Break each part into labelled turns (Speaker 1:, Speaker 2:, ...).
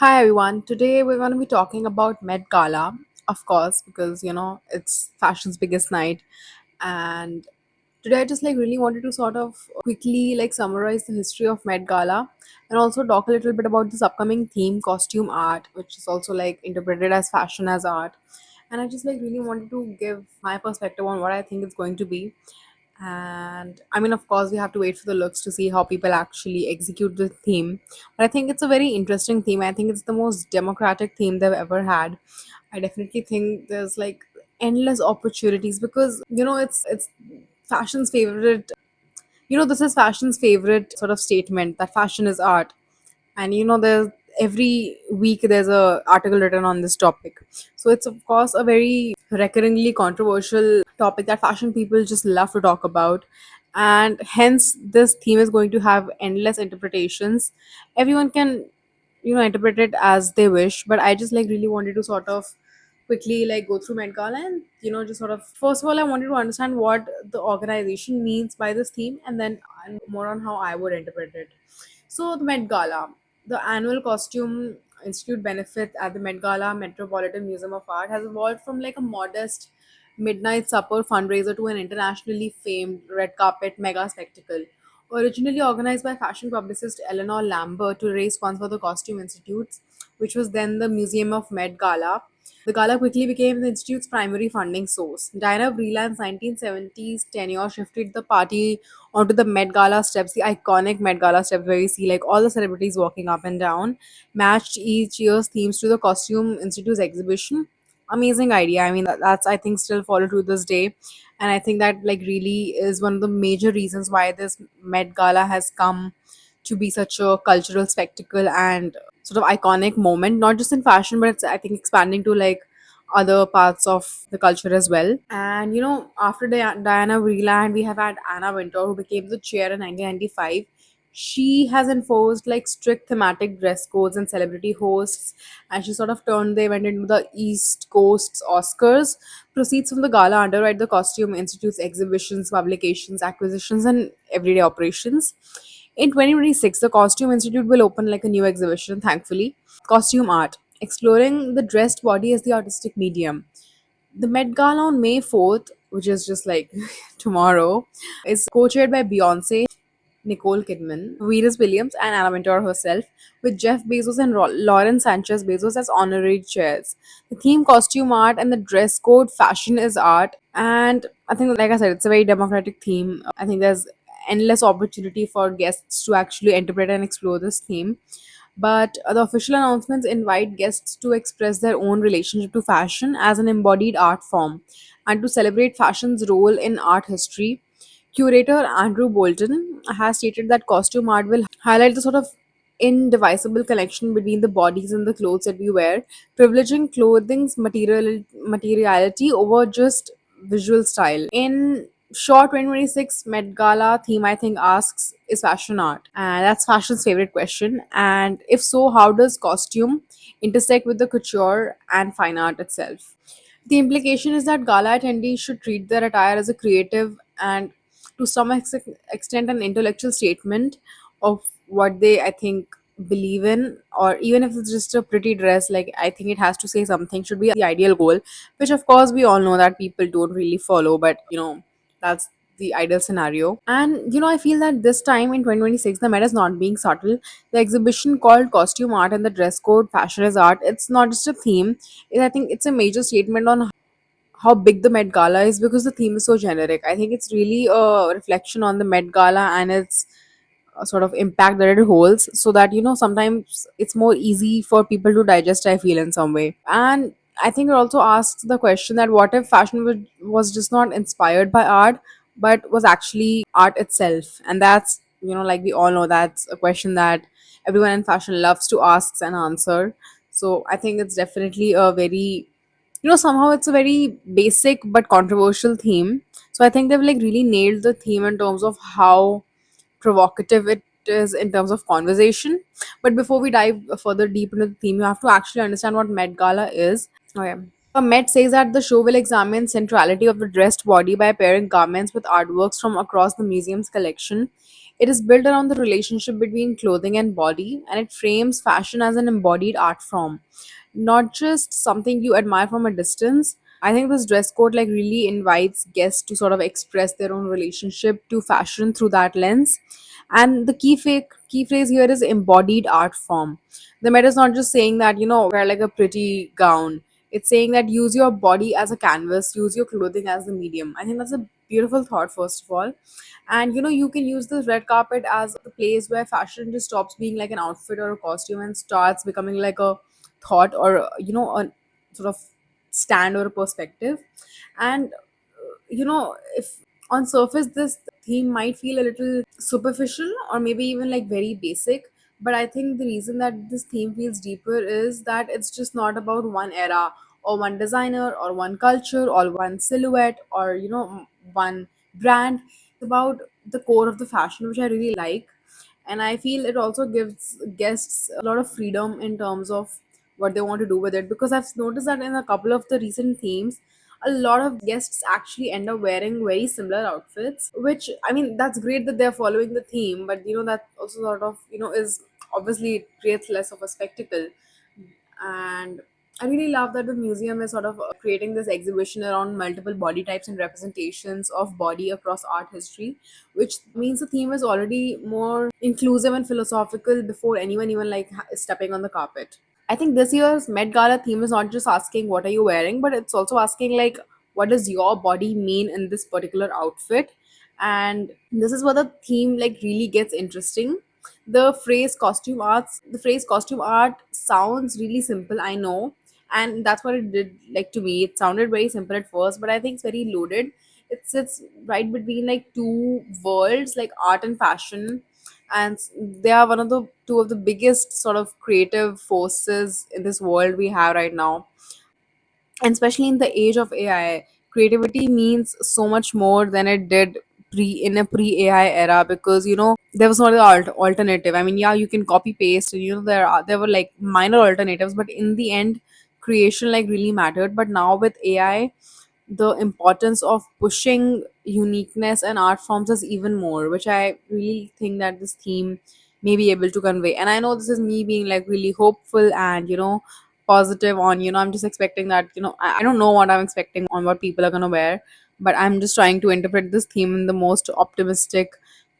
Speaker 1: Hi everyone. Today we're going to be talking about Met Gala, of course, because it's fashion's biggest night. And today I just really wanted to sort of quickly summarize the history of Met Gala and also talk a little bit about this upcoming theme, costume art, which is also interpreted as fashion as art. And I just really wanted to give my perspective on what I think it's going to be. And I mean, of course, we have to wait for the looks to see how people actually execute the theme. But I think it's a very interesting theme. I think it's the most democratic theme they've ever had. I definitely think there's endless opportunities because it's fashion's favorite. This is fashion's favorite sort of statement that fashion is art, and there's every week there's a article written on this topic. So it's of course a very recurringly controversial topic that fashion people just love to talk about, and hence this theme is going to have endless interpretations. Everyone can interpret it as they wish, but I just really wanted to sort of quickly go through Met Gala and just sort of first of all I wanted to understand what the organization means by this theme, and then more on how I would interpret it. So the Met Gala, the annual costume institute benefit at the Met Gala Metropolitan Museum of Art, has evolved from a modest midnight supper fundraiser to an internationally famed red carpet mega spectacle. Originally organized by fashion publicist Eleanor Lambert to raise funds for the Costume Institutes, which was then the Museum of Met Gala, the gala quickly became the institute's primary funding source. Diana Vreeland's 1970s tenure shifted the party onto the Met Gala steps, the iconic Met Gala steps where you see all the celebrities walking up and down, matched each year's themes to the Costume Institute's exhibition. Amazing idea. I mean, that's I think still followed to this day, and I think that really is one of the major reasons why this Met Gala has come to be such a cultural spectacle and sort of iconic moment, not just in fashion, but it's I think expanding to other parts of the culture as well. And after Diana Vreeland, we have had Anna Wintour, who became the chair in 1995. She has enforced strict thematic dress codes and celebrity hosts, and she sort of turned the event into the East Coast's Oscars. Proceeds from the gala underwrite the Costume Institute's exhibitions, publications, acquisitions, and everyday operations. In 2026, the Costume Institute will open a new exhibition, thankfully. Costume art, exploring the dressed body as the artistic medium. The Met Gala on May 4th, which is just tomorrow, is co chaired by Beyonce, Nicole Kidman, Venus Williams, and Anna Wintour herself, with Jeff Bezos and Lauren Sanchez Bezos as honorary chairs. The theme, costume art, and the dress code, fashion is art. And I think, like I said, it's a very democratic theme. I think there's endless opportunity for guests to actually interpret and explore this theme. But the official announcements invite guests to express their own relationship to fashion as an embodied art form and to celebrate fashion's role in art history. Curator Andrew Bolton has stated that costume art will highlight the sort of indivisible connection between the bodies and the clothes that we wear, privileging clothing's materiality over just visual style. In short, 2026 Met Gala theme, I think, asks, is fashion art? And that's fashion's favorite question. And if so, how does costume intersect with the couture and fine art itself? The implication is that gala attendees should treat their attire as a creative and, to some extent, an intellectual statement of what they, I think, believe in, or even if it's just a pretty dress, I think it has to say something, should be the ideal goal, which of course we all know that people don't really follow, but that's the ideal scenario. And I feel that this time in 2026, the Met is not being subtle. The exhibition called Costume Art and the Dress Code Fashion is Art, it's not just a theme. I think it's a major statement on how big the Met Gala is because the theme is so generic. I think it's really a reflection on the Met Gala and its sort of impact that it holds, so that sometimes it's more easy for people to digest, I feel, in some way. And I think it also asks the question that what if fashion was just not inspired by art but was actually art itself? And that's we all know that's a question that everyone in fashion loves to ask and answer. So I think it's definitely a very, somehow it's a very basic but controversial theme. So I think they've really nailed the theme in terms of how provocative it is in terms of conversation. But before we dive further deep into the theme, you have to actually understand what Met Gala is. Okay. Met says that the show will examine centrality of the dressed body by pairing garments with artworks from across the museum's collection. It is built around the relationship between clothing and body, and it frames fashion as an embodied art form, not just something you admire from a distance. I think this dress code like really invites guests to sort of express their own relationship to fashion through that lens. And the key phrase here is embodied art form. The Met is not just saying that, wear like a pretty gown. It's saying that use your body as a canvas, use your clothing as the medium. I think that's a beautiful thought, first of all. And you can use the red carpet as the place where fashion just stops being like an outfit or a costume and starts becoming like a thought, or a sort of stand or a perspective. And if on surface this theme might feel a little superficial or maybe even like very basic, but I think the reason that this theme feels deeper is that it's just not about one era or one designer or one culture or one silhouette or one brand. It's about the core of the fashion, which I really like. And I feel it also gives guests a lot of freedom in terms of what they want to do with it, because I've noticed that in a couple of the recent themes, a lot of guests actually end up wearing very similar outfits, which, I mean, that's great that they're following the theme, but that also sort of is obviously it creates less of a spectacle. And I really love that the museum is sort of creating this exhibition around multiple body types and representations of body across art history, which means the theme is already more inclusive and philosophical before anyone even like is stepping on the carpet. I think this year's Met Gala theme is not just asking what are you wearing, but it's also asking like what does your body mean in this particular outfit. And this is where the theme like really gets interesting. The phrase costume art sounds really simple, I know, and that's what it did like to me. It sounded very simple at first, but I think it's very loaded. It sits right between like two worlds, like art and fashion, and they are one of the two of the biggest sort of creative forces in this world we have right now. And especially in the age of AI, creativity means so much more than it did pre AI era, because there was not an alternative. I mean, yeah, you can copy paste, and there were like minor alternatives, but in the end, creation like really mattered. But now with AI, the importance of pushing uniqueness and art forms is even more, which I really think that this theme may be able to convey. And I know this is me being like really hopeful and positive on, I'm just expecting that, I don't know what I'm expecting on what people are going to wear, but I'm just trying to interpret this theme in the most optimistic,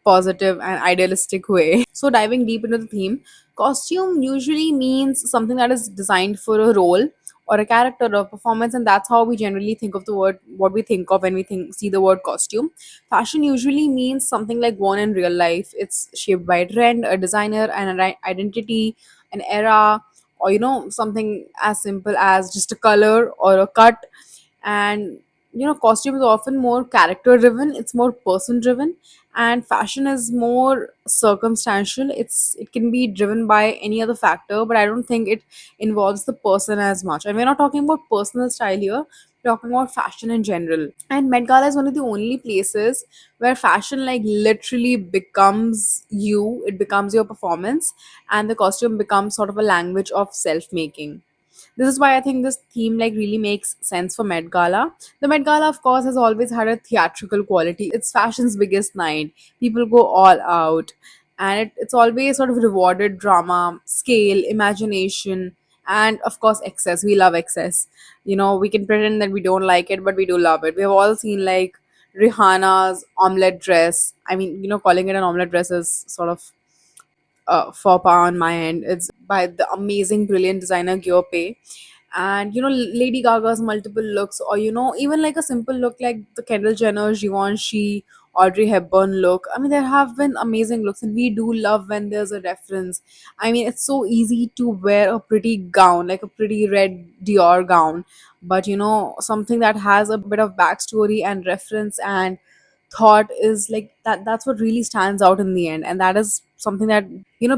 Speaker 1: positive and idealistic way. So diving deep into the theme, costume usually means something that is designed for a role or a character or a performance, and that's how we generally think of the word, what we think of when we think see the word costume. Fashion usually means something like worn in real life. It's shaped by a trend, a designer, and an identity, an era, or something as simple as just a color or a cut. And costume is often more character driven, it's more person driven, and fashion is more circumstantial. It can be driven by any other factor, but I don't think it involves the person as much. And we're not talking about personal style here, we're talking about fashion in general. And Met Gala is one of the only places where fashion like literally becomes you, it becomes your performance, and the costume becomes sort of a language of self making. This is why I think this theme like really makes sense for Met Gala. The Met Gala, of course, has always had a theatrical quality. It's fashion's biggest night. People go all out, and it's always sort of rewarded drama, scale, imagination, and of course excess. We love excess. We can pretend that we don't like it, but we do love it. We have all seen like Rihanna's omelette dress. I mean, calling it an omelette dress is sort of faux pas on my end. It's by the amazing, brilliant designer Gyope. And Lady Gaga's multiple looks, or even like a simple look like the Kendall Jenner, Givenchy, Audrey Hepburn look. I mean, there have been amazing looks, and we do love when there's a reference. I mean, it's so easy to wear a pretty gown, like a pretty red Dior gown, but something that has a bit of backstory and reference and thought is like that's what really stands out in the end. And that is something that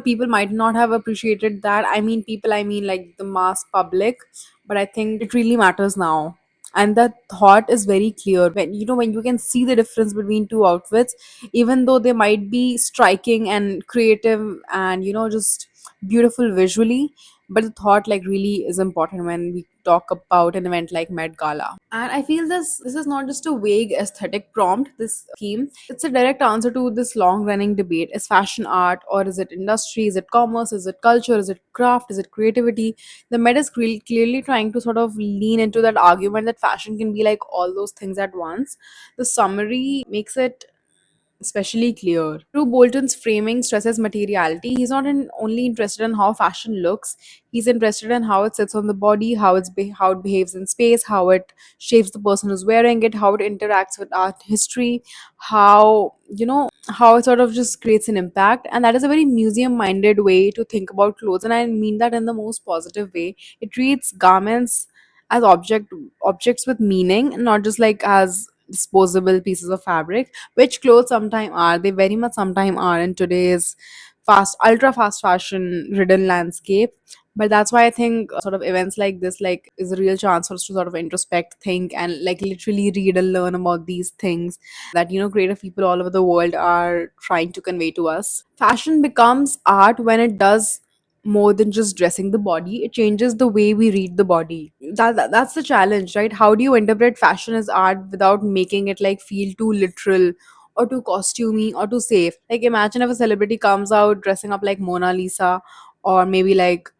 Speaker 1: people might not have appreciated. That, I mean, people, I mean like the mass public, but I think it really matters now. And that thought is very clear when when you can see the difference between two outfits, even though they might be striking and creative and just beautiful visually, but the thought like really is important when we talk about an event like Met Gala. And I feel this is not just a vague aesthetic prompt, this theme. It's a direct answer to this long running debate. Is fashion art, or is it industry? Is it commerce? Is it culture? Is it craft? Is it creativity? The Met is clearly trying to sort of lean into that argument that fashion can be like all those things at once. The summary makes it especially clear. Drew Bolton's framing stresses materiality. He's not only interested in how fashion looks, he's interested in how it sits on the body, how it behaves in space, how it shapes the person who's wearing it, how it interacts with art history, how, how it sort of just creates an impact. And that is a very museum minded way to think about clothes. And I mean that in the most positive way. It treats garments as objects with meaning, not just like as disposable pieces of fabric, which clothes sometimes are. They very much sometimes are in today's ultra fast fashion ridden landscape. But that's why I think sort of events like this like is a real chance for us to sort of introspect, think, and like literally read and learn about these things that creative people all over the world are trying to convey to us. Fashion becomes art when it does more than just dressing the body. It changes the way we read the body. That's the challenge, right? How do you interpret fashion as art without making it like feel too literal or too costumey or too safe? Like imagine if a celebrity comes out dressing up like Mona Lisa, or maybe like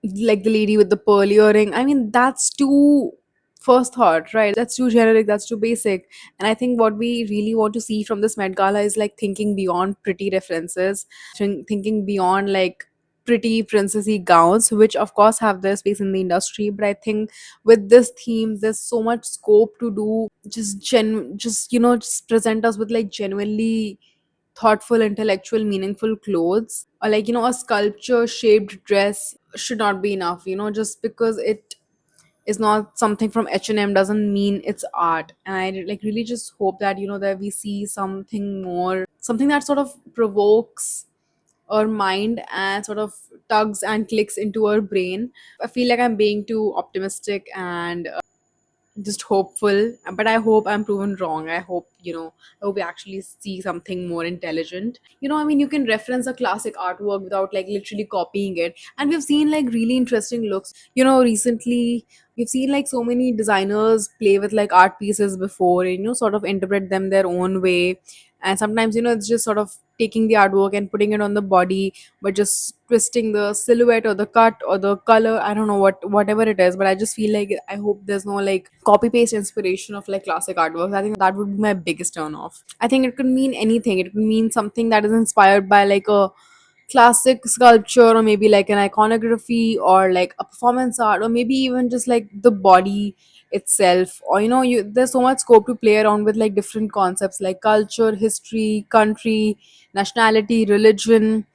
Speaker 1: the lady with the pearl earring. I mean, that's too first thought, right? That's too generic, that's too basic. And I think what we really want to see from this Met Gala is like thinking beyond pretty references, thinking beyond like pretty princessy gowns, which of course have their space in the industry. But I think with this theme, there's so much scope to do just present us with like genuinely thoughtful, intellectual, meaningful clothes. Or like, a sculpture shaped dress should not be enough. Just because it is not something from H&M doesn't mean it's art. And I like really just hope that, that we see something more, something that sort of provokes our mind and sort of tugs and clicks into our brain. I feel like I'm being too optimistic and just hopeful, but I hope I'm proven wrong. I hope we actually see something more intelligent. I mean, you can reference a classic artwork without like literally copying it, and we've seen like really interesting looks. Recently we've seen like so many designers play with like art pieces before, and sort of interpret them their own way. And sometimes it's just sort of taking the artwork and putting it on the body, but just twisting the silhouette or the cut or the color. I don't know whatever it is, but I just feel like I hope there's no like copy paste inspiration of like classic artworks. I think that would be my biggest turn off. I think it could mean anything. It could mean something that is inspired by like a classic sculpture, or maybe like an iconography, or like a performance art, or maybe even just like the body itself. Or there's so much scope to play around with like different concepts like culture, history, country, nationality, religion.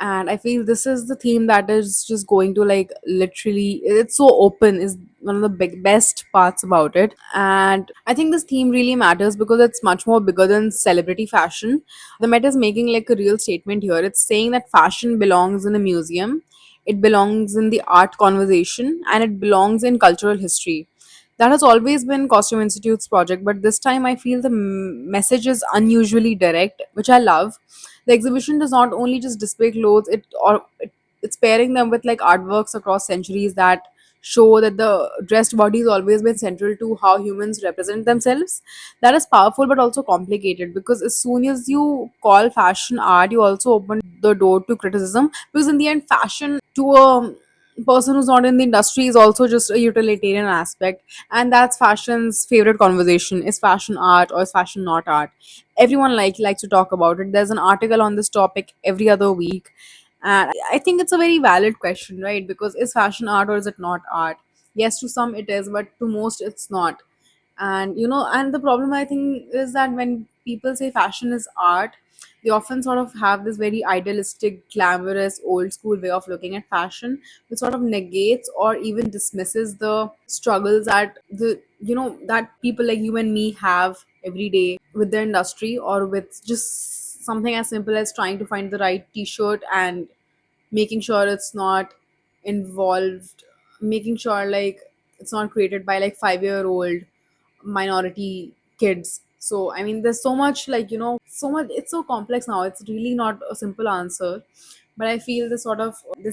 Speaker 1: And I feel this is the theme that is just going to like literally, it's so open, is one of the best parts about it. And I think this theme really matters because it's much more bigger than celebrity fashion. The Met is making like a real statement here. It's saying that fashion belongs in a museum, it belongs in the art conversation, and it belongs in cultural history. That has always been Costume Institute's project, but this time I feel the message is unusually direct, which I love. The exhibition does not only just display clothes, it's pairing them with like artworks across centuries that show that the dressed body has always been central to how humans represent themselves. That is powerful but also complicated, because as soon as you call fashion art, you also open the door to criticism, because in the end fashion to a person who's not in the industry is also just a utilitarian aspect. And that's fashion's favorite conversation: is fashion art or is fashion not art? Everyone likes to talk about it. There's an article on this topic every other week, and I think it's a very valid question, right? Because is fashion art or is it not art? Yes, to some it is, but to most it's not. And the problem I think is that when people say fashion is art, they often sort of have this very idealistic, glamorous, old school way of looking at fashion, which sort of negates or even dismisses the struggles that that people like you and me have every day with the industry, or with just something as simple as trying to find the right t-shirt and making sure it's not involved, making sure like it's not created by like 5-year-old minority kids. So I mean, there's so much like so much, it's so complex now. It's really not a simple answer. but I feel this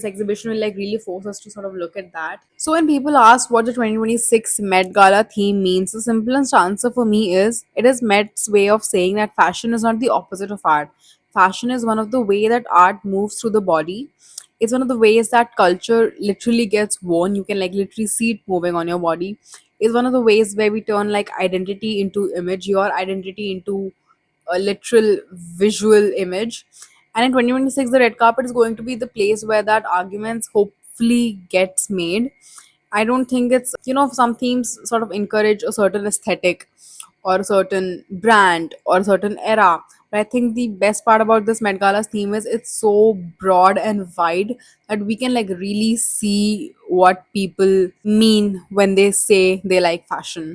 Speaker 1: exhibition will like really force us to sort of look at that. So when people ask what the 2026 Met Gala theme means, the simplest answer for me is it is Met's way of saying that fashion is not the opposite of art. Fashion is one of the way that art moves through the body. It's one of the ways that culture literally gets worn. You can like literally see it moving on your body. It's one of the ways where we turn like identity into image, your identity into a literal visual image. And in 2026, the red carpet is going to be the place where that arguments hopefully gets made. I don't think it's, some themes sort of encourage a certain aesthetic or a certain brand or a certain era. But I think the best part about this Met Gala's theme is it's so broad and wide that we can like really see what people mean when they say they like fashion.